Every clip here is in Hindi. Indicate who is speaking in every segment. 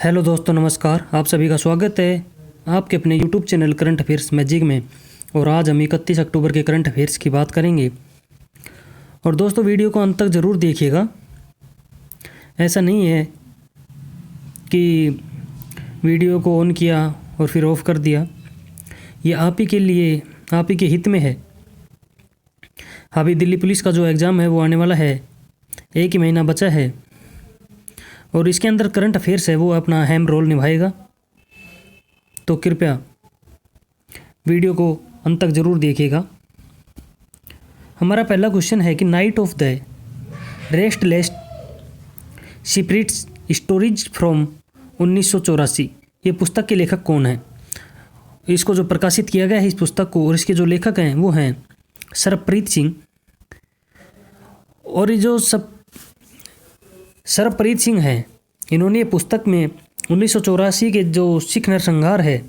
Speaker 1: हेलो दोस्तों, नमस्कार। आप सभी का स्वागत है आपके अपने YouTube channel current affairs magic में। और आज हम 31 अक्टूबर के करंट अफेयर्स की बात करेंगे। और दोस्तों, वीडियो को अंत तक ज़रूर देखिएगा। ऐसा नहीं है कि वीडियो को ऑन किया और फिर ऑफ कर दिया। ये आप ही के लिए, आप ही के हित में है। अभी दिल्ली पुलिस का जो एग्ज़ाम है वो आने वाला है, 1 ही महीना बचा है और इसके अंदर करंट अफेयर्स है वो अपना अहम रोल निभाएगा। तो कृपया वीडियो को अंत तक ज़रूर देखिएगा। हमारा पहला क्वेश्चन है कि night of the restless spirits stories from 1984, ये पुस्तक के लेखक कौन है? इसको जो प्रकाशित किया गया है इस पुस्तक को, और इसके जो लेखक हैं वो हैं सरप्रीत सिंह। और ये जो सरप्रीत सिंह हैं, इन्होंने पुस्तक में 1984 के जो सिख नरसंहार है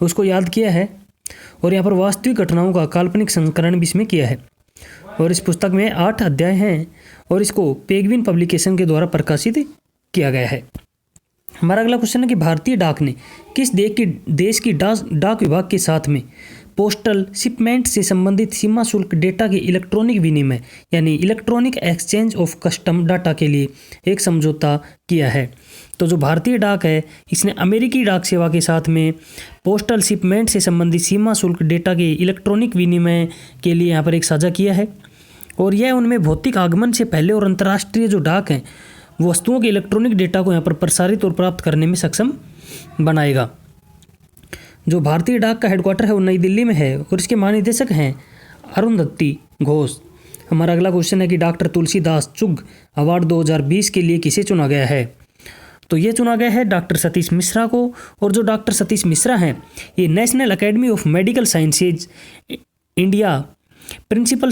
Speaker 1: उसको याद किया है और यहाँ पर वास्तविक घटनाओं का काल्पनिक संस्करण भी इसमें किया है। और इस पुस्तक में 8 अध्याय हैं और इसको पेगविन पब्लिकेशन के द्वारा प्रकाशित किया गया है। हमारा अगला क्वेश्चन है कि भारतीय डाक ने किस देश की डाक विभाग के साथ में पोस्टल शिपमेंट से संबंधित सीमा शुल्क डेटा के इलेक्ट्रॉनिक विनिमय यानी electronic exchange of custom data के लिए एक समझौता किया है? तो जो भारतीय डाक है इसने अमेरिकी डाक सेवा के साथ में पोस्टल शिपमेंट से संबंधित सीमा शुल्क डेटा के इलेक्ट्रॉनिक विनिमय के लिए यहाँ पर एक साझा किया है। और यह उनमें भौतिक आगमन से पहले और अंतर्राष्ट्रीय जो डाक हैं वस्तुओं के इलेक्ट्रॉनिक डेटा को यहाँ पर प्रसारित और प्राप्त करने में सक्षम बनाएगा। जो भारतीय डाक का हेडक्वार्टर है वो नई दिल्ली में है और इसके महानिदेशक हैं अरुंधति घोष। हमारा अगला क्वेश्चन है कि डॉक्टर तुलसीदास चुग अवार्ड 2020 के लिए किसे चुना गया है? तो ये चुना गया है डॉक्टर सतीश मिश्रा को। और जो डॉक्टर सतीश मिश्रा हैं ये national academy of medical sciences India principal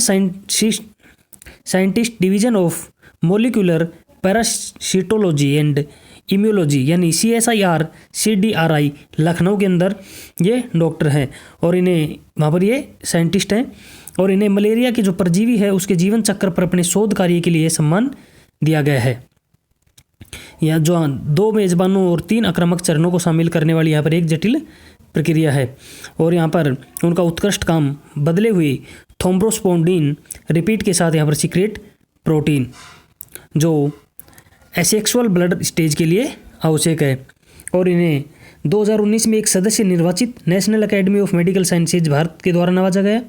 Speaker 1: scientist division of molecular parasitology and immunology यानी CSIR CDRI लखनऊ के अंदर ये डॉक्टर हैं और इन्हें वहाँ पर ये साइंटिस्ट हैं और इन्हें मलेरिया की जो परजीवी है उसके जीवन चक्र पर अपने शोध कार्य के लिए सम्मान दिया गया है। यहाँ जो 2 मेज़बानों और 3 आक्रामक चरणों को शामिल करने वाली यहाँ पर एक जटिल प्रक्रिया है और यहाँ पर उनका उत्कृष्ट काम बदले हुए थ्रोम्बोस्पोंडिन रिपीट के साथ यहाँ पर सीक्रेट प्रोटीन जो एसेक्सुअल ब्लड स्टेज के लिए आवश्यक है। और इन्हें 2019 में एक सदस्य निर्वाचित national academy of medical sciences Bharat के द्वारा नवाजा गया।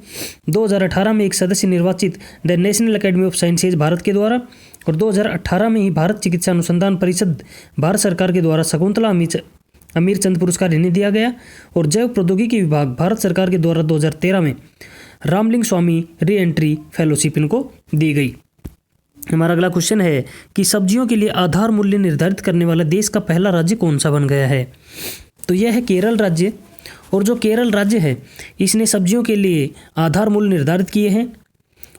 Speaker 1: 2018 में एक सदस्य निर्वाचित the national academy of sciences Bharat के द्वारा और 2018 में ही भारत चिकित्सा अनुसंधान परिषद भारत सरकार के द्वारा शकुंतला अमीरचंद पुरस्कार इन्हें दिया गया। और जैव प्रौद्योगिकी विभाग भारत सरकार के द्वारा 2013 में रामलिंग स्वामी री एंट्री फेलोशिप इनको दी गई। हमारा अगला क्वेश्चन है कि सब्जियों के लिए आधार मूल्य निर्धारित करने वाला देश का पहला राज्य कौन सा बन गया है? तो यह है केरल राज्य। और जो केरल राज्य है इसने सब्जियों के लिए आधार मूल्य निर्धारित किए हैं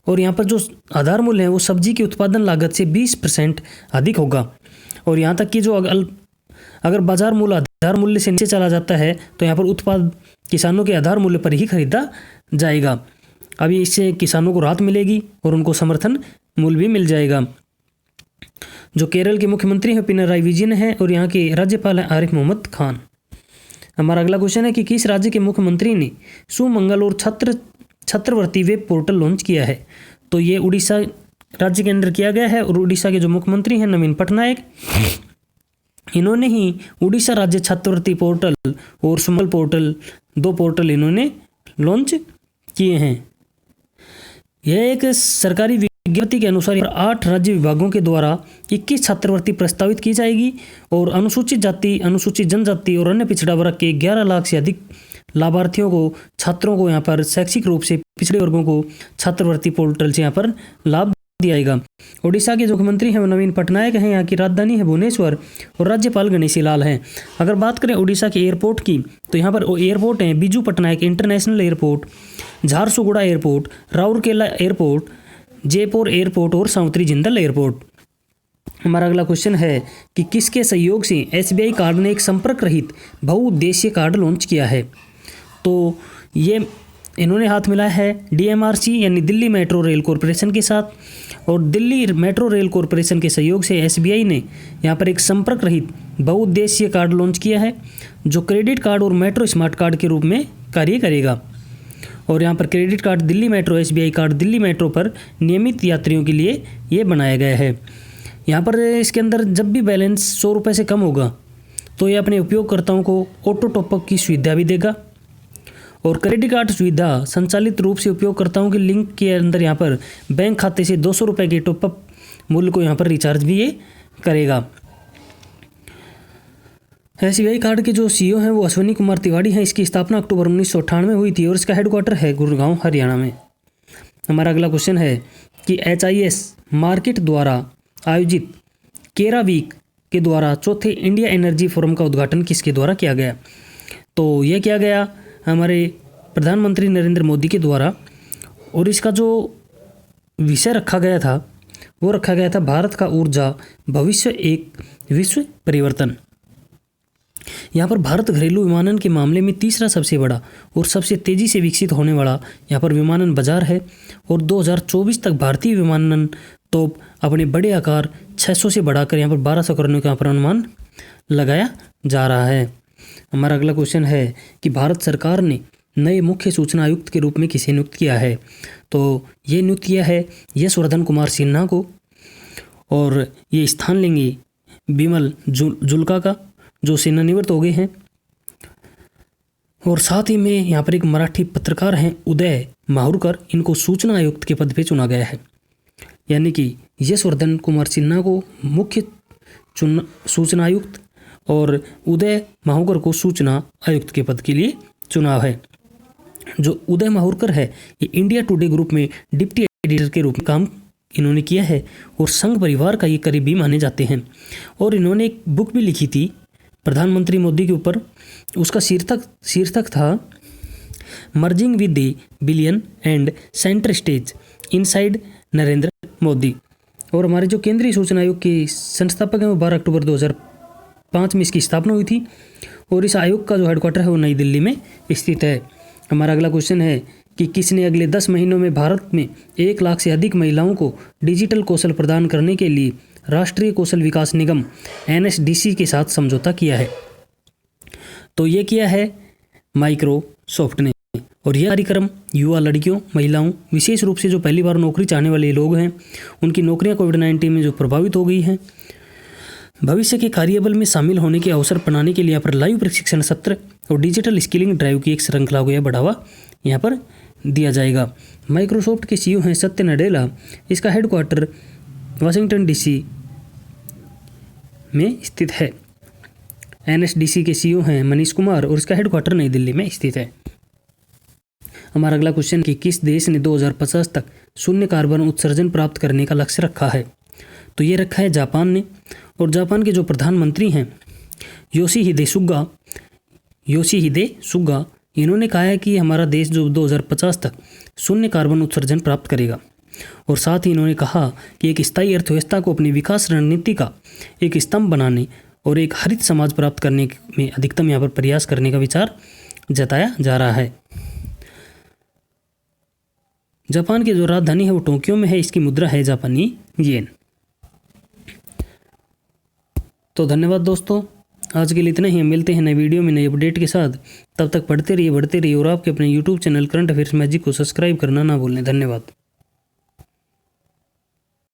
Speaker 1: और यहाँ पर जो आधार मूल्य है वो सब्जी की उत्पादन लागत से 20% अधिक होगा। और यहाँ तक कि जो अगर बाजार मूल्य आधार मूल्य से नीचे चला जाता है तो यहाँ पर उत्पाद किसानों के आधार मूल्य पर ही खरीदा जाएगा। अभी इससे किसानों को राहत मिलेगी और उनको समर्थन मूल्य भी मिल जाएगा। जो केरल के मुख्यमंत्री हैं पिनराई विजयन हैं और यहाँ के राज्यपाल हैं आरिफ मोहम्मद खान। हमारा अगला क्वेश्चन है कि किस राज्य के मुख्यमंत्री ने सुमंगल और छात्रवृत्ति वेब पोर्टल लॉन्च किया है? तो ये उड़ीसा राज्य के अंदर किया गया है और उड़ीसा के जो मुख्यमंत्री हैं नवीन पटनायक, इन्होंने ही उड़ीसा राज्य छात्रवृत्ति पोर्टल और सुमंगल पोर्टल 2 पोर्टल इन्होंने लॉन्च किए हैं। यह एक सरकारी विज्ञप्ति के अनुसार 8 राज्य विभागों के द्वारा 21 छात्रवृत्ति प्रस्तावित की जाएगी और अनुसूचित जाति, अनुसूचित जनजाति और अन्य पिछड़ा वर्ग के 11 लाख से अधिक लाभार्थियों को, छात्रों को यहाँ पर शैक्षिक रूप से पिछड़े वर्गों को छात्रवृत्ति पोर्टल से यहाँ पर लाभ दिया जाएगा। उड़ीसा के जो मुख्यमंत्री हैं वो नवीन पटनायक हैं, यहाँ की राजधानी है भुवनेश्वर और राज्यपाल गणेशी लाल हैं। अगर बात करें उड़ीसा के एयरपोर्ट की तो यहाँ पर एयरपोर्ट हैं Biju Patnaik international airport, Jharsuguda airport, Rourkela airport, Jaipur airport और सावित्री जिंदल एयरपोर्ट। हमारा अगला क्वेश्चन है कि किसके सहयोग से SBI कार्ड ने एक संपर्क रहित बहुउद्देशीय कार्ड लॉन्च किया है? तो ये इन्होंने हाथ मिलाया है DMRC यानी दिल्ली मेट्रो रेल कॉरपोरेशन के साथ, और दिल्ली मेट्रो रेल कॉरपोरेशन के सहयोग से SBI ने यहाँ पर एक संपर्क रहित बहुउद्देशीय कार्ड लॉन्च किया है जो क्रेडिट कार्ड और मेट्रो स्मार्ट कार्ड के रूप में कार्य करेगा। और यहाँ पर credit card Delhi metro, SBI card Delhi metro पर नियमित यात्रियों के लिए ये बनाया गया है। यहाँ पर इसके अंदर जब भी बैलेंस 100 रुपये से कम होगा तो ये अपने उपयोगकर्ताओं को ऑटो टॉपअप की सुविधा भी देगा। और क्रेडिट कार्ड सुविधा संचालित रूप से उपयोगकर्ताओं के लिंक के अंदर यहाँ पर बैंक खाते से 200 रुपये के टॉपअप मूल्य को यहाँ पर रिचार्ज भी ये करेगा। SBI कार्ड के जो CEO हैं वो अश्विनी कुमार तिवारी हैं। इसकी स्थापना अक्टूबर 1998 में हुई थी और इसका हेडक्वार्टर है गुड़गांव, हरियाणा में। हमारा अगला क्वेश्चन है कि HIS मार्केट द्वारा आयोजित केरा वीक के द्वारा चौथे इंडिया एनर्जी फोरम का उद्घाटन किसके द्वारा किया गया? तो यह किया गया हमारे प्रधानमंत्री नरेंद्र मोदी के द्वारा, और इसका जो विषय रखा गया था वो रखा गया था भारत का ऊर्जा भविष्य एक विश्व परिवर्तन। यहाँ पर भारत घरेलू विमानन के मामले में तीसरा सबसे बड़ा और सबसे तेज़ी से विकसित होने वाला यहाँ पर विमानन बाजार है, और 2024 तक भारतीय विमानन तोप अपने बड़े आकार 600 से बढ़ाकर यहाँ पर 1200 करने का यहाँ पर अनुमान लगाया जा रहा है। हमारा अगला क्वेश्चन है कि भारत सरकार ने नए मुख्य सूचना आयुक्त के रूप में किसे नियुक्त किया है? तो ये नियुक्त किया है यशवर्धन कुमार सिन्हा को, और ये स्थान लेंगे बिमल जुल्का का जो सेवानिवृत्त हो गए हैं। और साथ ही में यहाँ पर एक मराठी पत्रकार हैं उदय माहुरकर, इनको सूचना आयुक्त के पद पे चुना गया है। यानी कि यशवर्धन कुमार सिन्हा को मुख्य सूचना आयुक्त और उदय माहुरकर को सूचना आयुक्त के पद के लिए चुनाव है। जो उदय माहुरकर है ये इंडिया टुडे ग्रुप में डिप्टी एडिटर के रूप में काम इन्होंने किया है और संघ परिवार का ये करीबी माने जाते हैं। और इन्होंने एक बुक भी लिखी थी प्रधानमंत्री मोदी के ऊपर, उसका शीर्षक था merging with the billion and centre stage inside Narendra Modi. और हमारे जो केंद्रीय सूचना आयोग के संस्थापक हैं वो 12 अक्टूबर 2005 में इसकी स्थापना हुई थी, और इस आयोग का जो हेडक्वार्टर है वो नई दिल्ली में स्थित है। हमारा अगला क्वेश्चन है कि किसने अगले 10 महीनों में भारत में 1 लाख से अधिक महिलाओं को डिजिटल कौशल प्रदान करने के लिए राष्ट्रीय कौशल विकास निगम NSDC के साथ समझौता किया है? तो ये किया है माइक्रोसॉफ्ट ने। और यह कार्यक्रम युवा लड़कियों, महिलाओं, विशेष रूप से जो पहली बार नौकरी चाहने वाले लोग हैं उनकी नौकरियां कोविड-19 में जो प्रभावित हो गई हैं, भविष्य के कार्यबल में शामिल होने के अवसर बनाने के लिए यहाँ पर लाइव प्रशिक्षण सत्र और डिजिटल स्किलिंग ड्राइव की एक श्रृंखला को यह बढ़ावा यहाँ पर दिया जाएगा। माइक्रोसॉफ्ट के CEO हैं सत्य नडेला। इसका हेडक्वार्टर वाशिंगटन DC में स्थित है। NSDC के CEO हैं मनीष कुमार और इसका हेडक्वार्टर नई दिल्ली में स्थित है। हमारा अगला क्वेश्चन कि किस देश ने 2050 तक शून्य कार्बन उत्सर्जन प्राप्त करने का लक्ष्य रखा है? तो ये रखा है जापान ने। और जापान के जो प्रधानमंत्री हैं योशिहिदे सुगा, इन्होंने कहा है कि हमारा देश जो 2050 तक शून्य कार्बन उत्सर्जन प्राप्त करेगा। और साथ ही इन्होंने कहा कि एक स्थायी अर्थव्यवस्था को अपनी विकास रणनीति का एक स्तंभ बनाने और एक हरित समाज प्राप्त करने में अधिकतम यहाँ पर प्रयास करने का विचार जताया जा रहा है। जापान की जो राजधानी है वो टोक्यो में है। इसकी मुद्रा है जापानी येन। तो धन्यवाद दोस्तों, आज के लिए इतना ही। हम मिलते हैं नए वीडियो में नए अपडेट के साथ। तब तक पढ़ते रहिए, बढ़ते रहिए और आपके अपने YouTube channel current affairs magic को सब्सक्राइब करना ना भूलें। धन्यवाद।